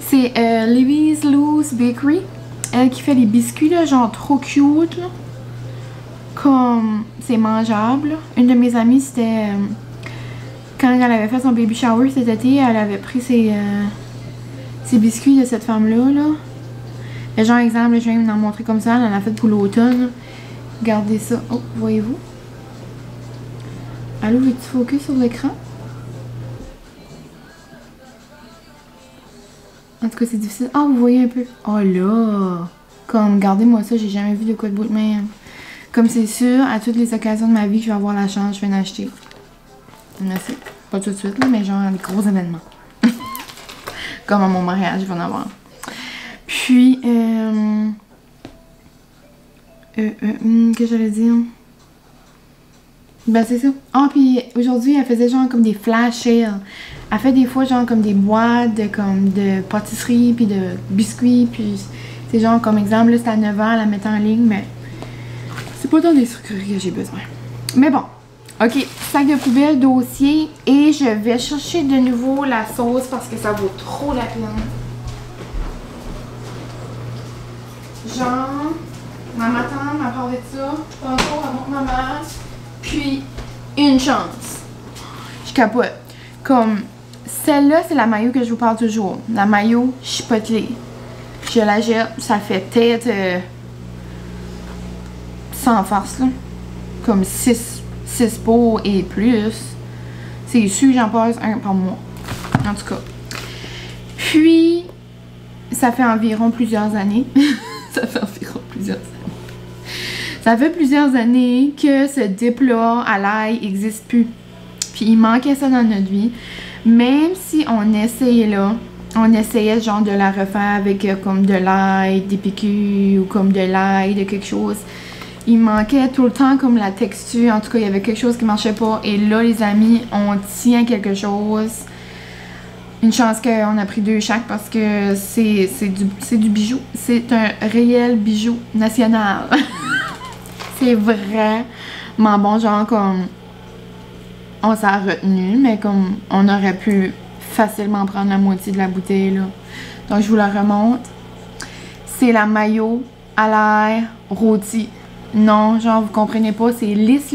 C'est Lily's Loose Bakery. Elle qui fait les biscuits, là, genre trop cute, là. Comme, c'est mangeable. Une de mes amies, c'était... quand elle avait fait son baby shower cet été, elle avait pris ses biscuits de cette femme-là, là. Et genre, exemple, je viens de vous en montrer comme ça, elle en a fait pour l'automne. Regardez ça. Oh, voyez-vous? Allô, veux-tu focus sur l'écran? En tout cas, c'est difficile. Ah, vous voyez un peu. Oh là! Comme, regardez-moi ça, j'ai jamais vu de quoi de beau de même. Comme c'est sûr, à toutes les occasions de ma vie que je vais avoir la chance, je vais en acheter. Merci. Pas tout de suite, là, mais genre des gros événements. Comme à mon mariage, je vais en avoir. Puis, que j'allais dire? Ben, c'est ça. Ah, puis aujourd'hui, elle faisait genre comme des flash sales. Elle fait des fois genre comme des boîtes de pâtisserie, puis de biscuits, puis c'est genre comme exemple, là, c'est à 9h, la mettre en ligne, mais c'est pas dans des sucreries que j'ai besoin. Mais bon. Ok, sac de poubelle, dossier, et je vais chercher de nouveau la sauce parce que ça vaut trop la peine. Genre, ma tante m'a parlé de ça, tantôt avec ma mère, puis une chance. Je capote. Comme, celle-là, c'est la mayo que je vous parle toujours. La mayo chipotelée. Je la jette, ça fait peut-être sans farce, là. Comme 6 pots et plus. C'est sûr, j'en passe un par mois. En tout cas. Puis, ça fait environ plusieurs années. Ça fait plusieurs années que ce dip-là à l'ail n'existe plus. Puis, il manquait ça dans notre vie. Même si on essayait là, on essayait genre de la refaire avec comme de l'ail, des PQ ou comme de l'ail, de quelque chose. Il manquait tout le temps comme la texture. En tout cas, il y avait quelque chose qui marchait pas. Et là, les amis, on tient quelque chose. Une chance qu'on a pris 2 chaque parce que c'est du bijou. C'est un réel bijou national. C'est vraiment bon. Genre comme... on s'est retenu, mais comme on aurait pu facilement prendre la moitié de la bouteille, là. Donc, je vous la remonte. C'est la mayo à l'ail rôti. Non, genre, vous comprenez pas, c'est lisse.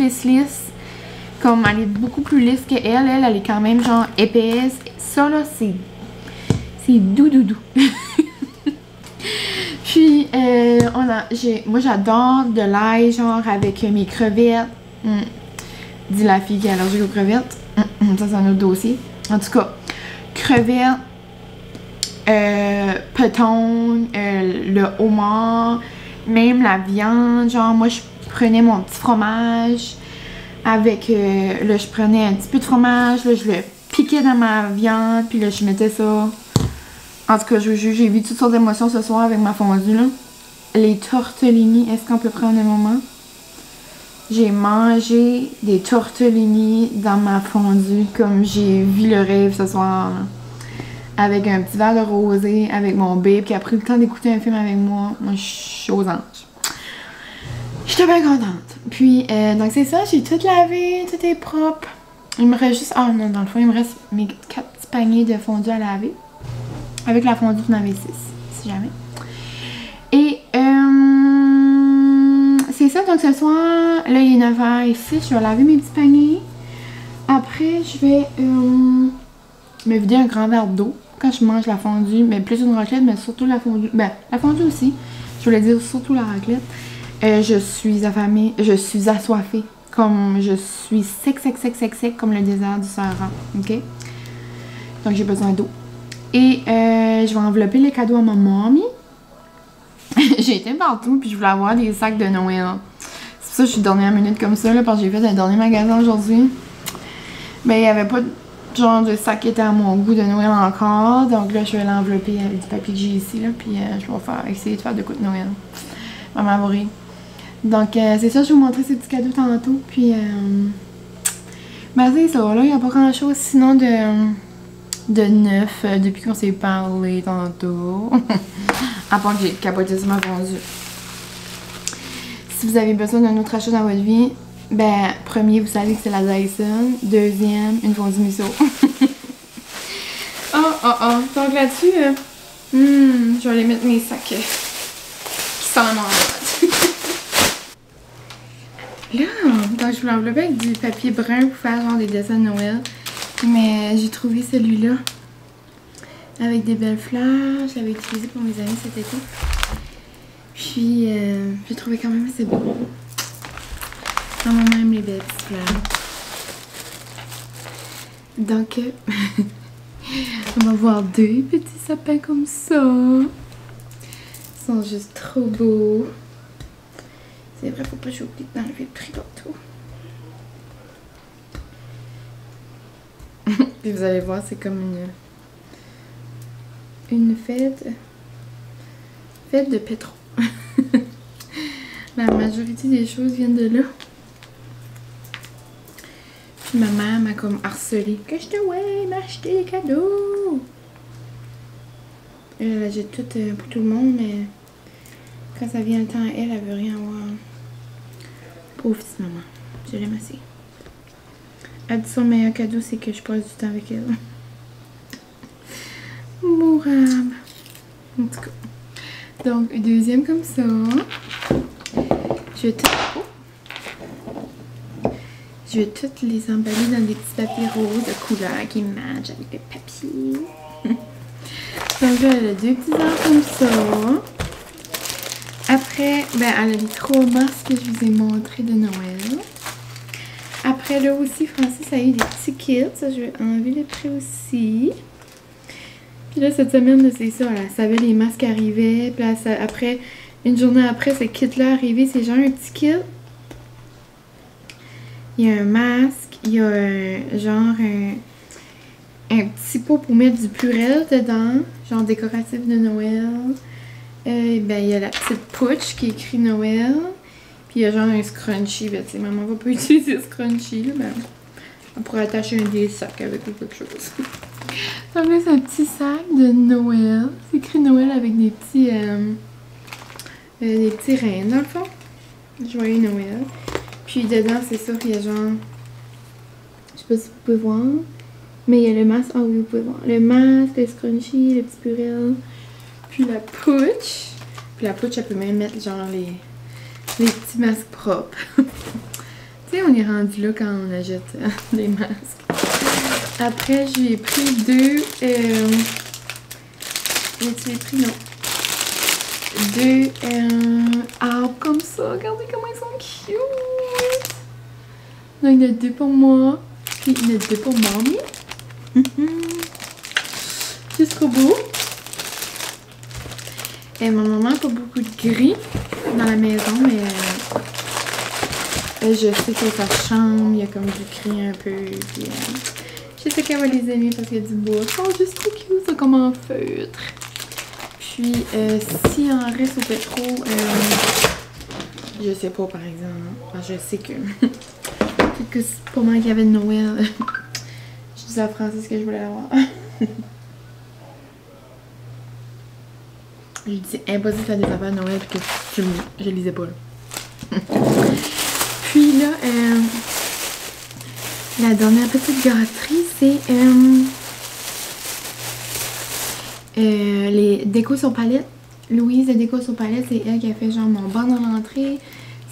Comme, elle est beaucoup plus lisse qu'elle. Elle est quand même, genre, épaisse. Ça, là, c'est doux. Puis, moi, j'adore de l'ail, genre, avec mes crevettes. Dit la fille qui est allergique aux crevettes. Ça, c'est un autre dossier. En tout cas, crevettes, peton, le homard, même la viande. Genre, moi, je prenais mon petit fromage avec... là, je prenais un petit peu de fromage. Là, je le piquais dans ma viande. Puis là, je mettais ça. En tout cas, j'ai vu toutes sortes d'émotions ce soir avec ma fondue, là. Les tortellini, est-ce qu'on peut prendre un moment? J'ai mangé des tortellini dans ma fondue, comme j'ai vu le rêve ce soir, là. Avec un petit verre de rosé, avec mon babe qui a pris le temps d'écouter un film avec moi. Moi, je suis aux anges. J'étais bien contente. Puis, donc c'est ça, j'ai tout lavé, tout est propre. Il me reste juste... ah non, dans le fond, il me reste mes 4 petits paniers de fondue à laver. Avec la fondue, vous en avez 6, si jamais. Et, c'est ça, donc ce soir, là, il est 9h ici, je vais laver mes petits paniers. Après, je vais me vider un grand verre d'eau quand je mange la fondue, mais plus une raclette, mais surtout la fondue. Ben, la fondue aussi, je voulais dire surtout la raclette. Je suis affamée, je suis assoiffée, comme je suis sec, comme le désert du Sahara, ok? Donc, j'ai besoin d'eau. Et je vais envelopper les cadeaux à ma mamie. J'ai été partout, puis je voulais avoir des sacs de Noël. C'est pour ça que je suis dernière minute comme ça, là, parce que j'ai fait un dernier magasin aujourd'hui. Mais il n'y avait pas de genre de sac qui était à mon goût de Noël encore. Donc là, je vais l'envelopper avec du papier que j'ai ici, là, puis je vais essayer de faire de coups de Noël. Maman va rire. Donc, c'est ça, je vais vous montrer ces petits cadeaux tantôt. Puis, ben c'est ça, là, il n'y a pas grand-chose sinon de neuf depuis qu'on s'est parlé tantôt. À part que j'ai capoté sur ma fondue. Si vous avez besoin d'un autre achat dans votre vie, Ben, premier, vous savez que c'est la Dyson. Deuxième, une fondue miso. Donc là-dessus, je vais aller mettre mes sacs qui sentent en là, donc je voulais envelopper avec du papier brun pour faire genre des dessins de Noël. Mais j'ai trouvé celui-là avec des belles fleurs. Je l'avais utilisé pour mes amis cet été. Puis, j'ai trouvé quand même assez beau. Maman aime les belles petites fleurs. Donc, on va voir deux petits sapins comme ça. Ils sont juste trop beaux. C'est vrai, faut pas que j'oublie d'enlever le prix partout. Puis vous allez voir, c'est comme une fête de pétro. La majorité des choses viennent de là. Puis ma mère m'a comme harcelé. Que je te ouais, m'acheter des cadeaux. Elle achète tout pour tout le monde, mais quand ça vient le temps à elle, elle veut rien avoir. Pauvre petite maman. Je l'aime assez. Elle dit son meilleur cadeau, c'est que je passe du temps avec elle. Mourable. En tout cas. Donc, deuxième comme ça. Je vais toutes les emballer dans des petits papiers roses de couleur qui matchent avec le papier. Donc là, elle a deux petits arbres comme ça. Après, ben, elle a les 3 masques que je vous ai montrés de Noël. Après, là aussi, Francis a eu des petits kits. Ça, je vais enlever les prix aussi. Puis là, cette semaine, c'est ça. Elle savait les masques arrivaient. Puis là, après, une journée après, ce kit-là arrivé. C'est genre un petit kit. Il y a un masque. Il y a un petit pot pour mettre du Purell dedans. Genre décoratif de Noël. Ben, il y a la petite pouch qui écrit Noël. Puis il y a genre un scrunchie. Ben, tu sais, maman va pas utiliser le scrunchie. Là, ben, on pourrait attacher un des sacs avec ou quelque chose. Donc là, c'est un petit sac de Noël. C'est écrit Noël avec des petits reines dans le fond. Joyeux Noël. Puis dedans, c'est sûr qu'il y a genre... Je sais pas si vous pouvez voir. Mais il y a le masque. Ah oui, vous pouvez voir. Le masque, le scrunchie, le petit Purell. Puis la pouch. Puis la pouch, elle peut même mettre genre les petits masques propres. Tu sais, on est rendu là quand on achète des masques. Après, je lui ai pris deux... j'ai pris, non. Deux arbres comme ça. Regardez comment ils sont cute. Donc, il y en a deux pour moi. Puis, il y en a deux pour mamie. C'est trop beau. Et ma maman n'a pas beaucoup de gris dans la maison, mais je sais que sa chambre, il y a comme du gris un peu. Puis, je sais qu'elle va les aimer parce qu'il y a du bois. Ils sont juste trop cute, c'est comme en feutre. Puis, si en reste au pétro, je sais pas par exemple. Enfin, je sais que. Peut-être que c'est pas mal qu'il y avait de Noël. Je disais à Francis que je voulais l'avoir. Je dis impossible de faire des affaires de Noël parce que je lisais pas là. Puis là, la dernière petite gâterie, c'est les décos sur palette. Louise de déco sur palette, c'est elle qui a fait genre mon banc dans l'entrée.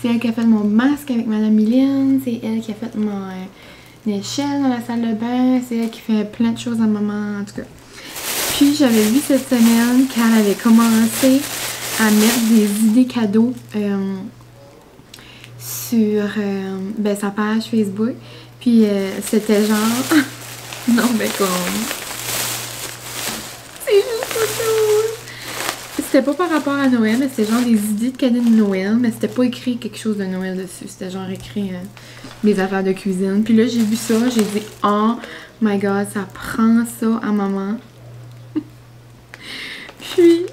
C'est elle qui a fait mon masque avec Madame Mylène. C'est elle qui a fait mon échelle dans la salle de bain. C'est elle qui fait plein de choses à maman, en tout cas. Puis j'avais vu cette semaine qu'elle avait commencé à mettre des idées cadeaux sur ben, sa page Facebook. Puis c'était genre... non mais comme... C'est juste pas cool! C'était pas par rapport à Noël, mais c'était genre des idées de cadeaux de Noël. Mais c'était pas écrit quelque chose de Noël dessus. C'était genre écrit des affaires de cuisine. Puis là j'ai vu ça, j'ai dit « Oh my god, ça prend ça à maman! » Puis,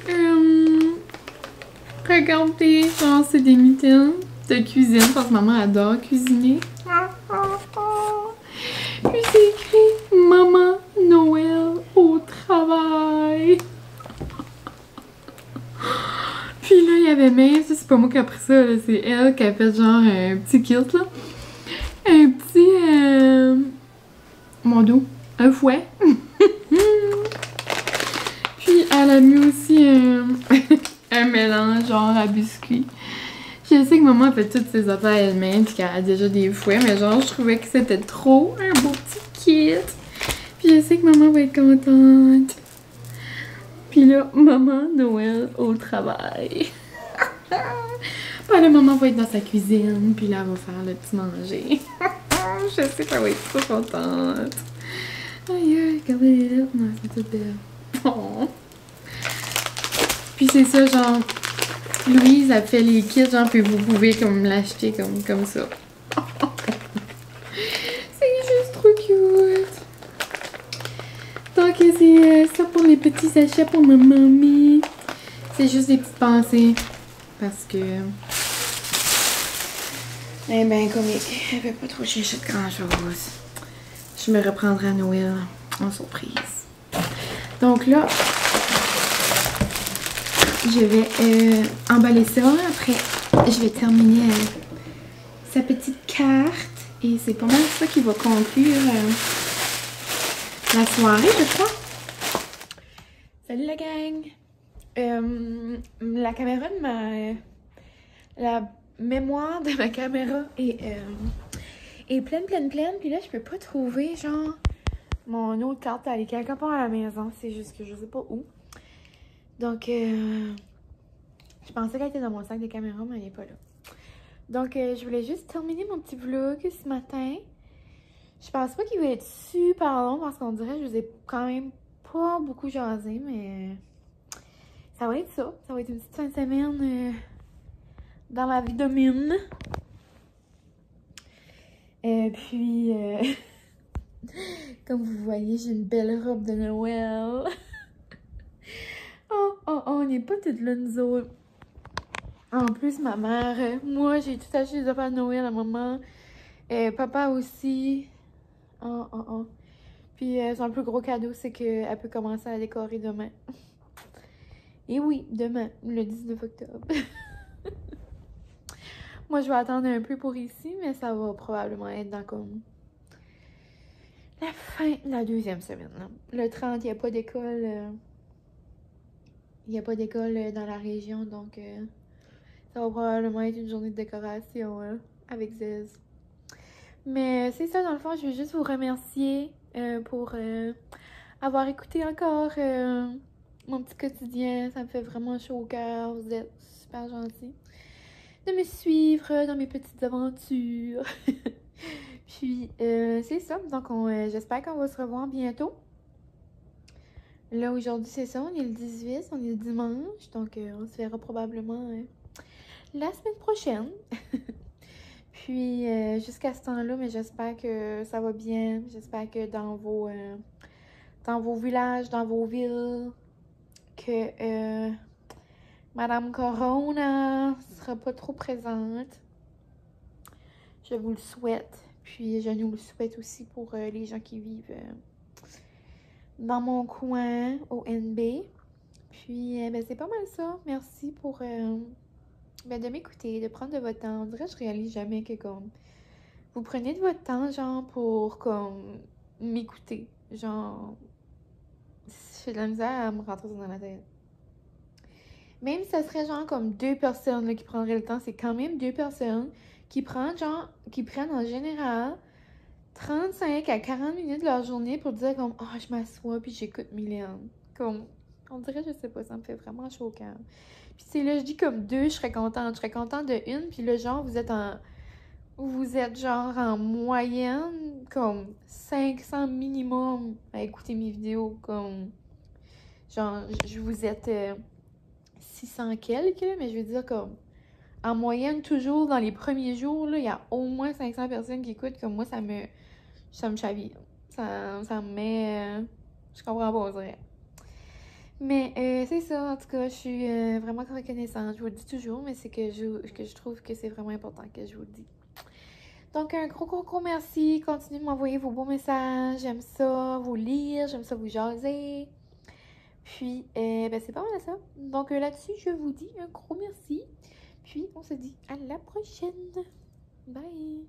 regardez, genre c'est des mitaines de cuisine parce que maman adore cuisiner. Puis c'est écrit Maman Noël au travail. Puis là, il y avait même, c'est pas moi qui a pris ça, c'est elle qui a fait genre un petit kilt là. mon dos un fouet. Puis elle a mis aussi un mélange genre à biscuits. Je sais que maman fait toutes ses affaires elle-même puis qu'elle a déjà des fouets, mais genre je trouvais que c'était trop un beau petit kit. Puis je sais que maman va être contente. Puis là, maman Noël au travail. Puis là, maman va être dans sa cuisine, puis là, elle va faire le petit manger. Je sais qu'elle va être trop contente. Aïe, aïe, regardez les lettres. Non, elles sont toutes belles. Oh. Puis c'est ça, genre, Louise a fait les kits, genre, puis vous pouvez comme l'acheter comme ça. C'est juste trop cute. Donc, c'est ça pour les petits achats pour ma mamie. C'est juste des petites pensées. Parce que... Eh ben, comme elle fait pas trop chercher de grand chose, je me reprendrai à Noël en surprise. Donc là, je vais emballer ça. Après, je vais terminer sa petite carte. Et c'est pas mal ça qui va conclure la soirée, je crois. Salut la gang! La caméra de la mémoire de ma caméra est pleine. Puis là, je peux pas trouver, genre, mon autre carte. Elle est quelque part à la maison. C'est juste que je sais pas où. Donc, je pensais qu'elle était dans mon sac de caméra, mais elle est pas là. Donc, je voulais juste terminer mon petit vlog ce matin. Je pense pas qu'il va être super long parce qu'on dirait que je vous ai quand même pas beaucoup jasé, mais... Ça va être ça. Ça va être une petite fin de semaine dans la vie de mine. Puis, comme vous voyez, j'ai une belle robe de Noël. On n'est pas toutes là, nous autres. En plus, ma mère, moi, j'ai tout acheté des affaires de Noël à maman. Papa aussi. Puis, son plus gros cadeau, c'est qu'elle peut commencer à décorer demain. Et oui, demain, le 19 octobre. Moi, je vais attendre un peu pour ici, mais ça va probablement être dans comme la fin de la deuxième semaine. Là. Le 30, il n'y a pas d'école. Il n'y a pas d'école dans la région, donc ça va probablement être une journée de décoration avec Zez. Mais c'est ça, dans le fond, je veux juste vous remercier pour avoir écouté encore mon petit quotidien. Ça me fait vraiment chaud au cœur. Vous êtes super gentils de me suivre dans mes petites aventures. Puis, c'est ça. Donc, j'espère qu'on va se revoir bientôt. Là, aujourd'hui, c'est ça. On est le 18, on est le dimanche. Donc, on se verra probablement la semaine prochaine. Puis, jusqu'à ce temps-là, mais j'espère que ça va bien. J'espère que dans vos villages, dans vos villes, que Madame Corona sera pas trop présente. Je vous le souhaite. Puis, je nous le souhaite aussi pour les gens qui vivent dans mon coin, au NB. Puis, ben, c'est pas mal ça. Merci pour de m'écouter, de prendre de votre temps. On dirait que je réalise jamais que comme vous prenez de votre temps, genre, pour comme m'écouter. Genre, j'ai de la misère à me rentrer ça dans la tête. Même si ça serait genre comme 2 personnes là, qui prendraient le temps, c'est quand même 2 personnes qui prennent en général 35 à 40 minutes de leur journée pour dire comme « Oh, je m'assois puis j'écoute Mylène. » Comme, on dirait, je sais pas, ça me fait vraiment chaud au cœur. Puis c'est là, je dis comme 2, je serais contente. Je serais contente de 1, puis là, genre, vous êtes genre en moyenne comme 500 minimum à écouter mes vidéos. Comme, genre, vous êtes 600 quelques, mais je veux dire comme, en moyenne, toujours dans les premiers jours, il y a au moins 500 personnes qui écoutent. Comme moi, ça me chavire. Ça me met... je comprends pas, on dirait. Mais c'est ça, en tout cas, je suis vraiment reconnaissante. Je vous le dis toujours, mais c'est que je trouve que c'est vraiment important que je vous le dise. Donc, un gros merci. Continuez de m'envoyer vos beaux messages. J'aime ça vous lire, j'aime ça vous jaser. Puis, ben, c'est pas mal ça. Donc, là-dessus, je vous dis un gros merci. Puis, on se dit à la prochaine. Bye!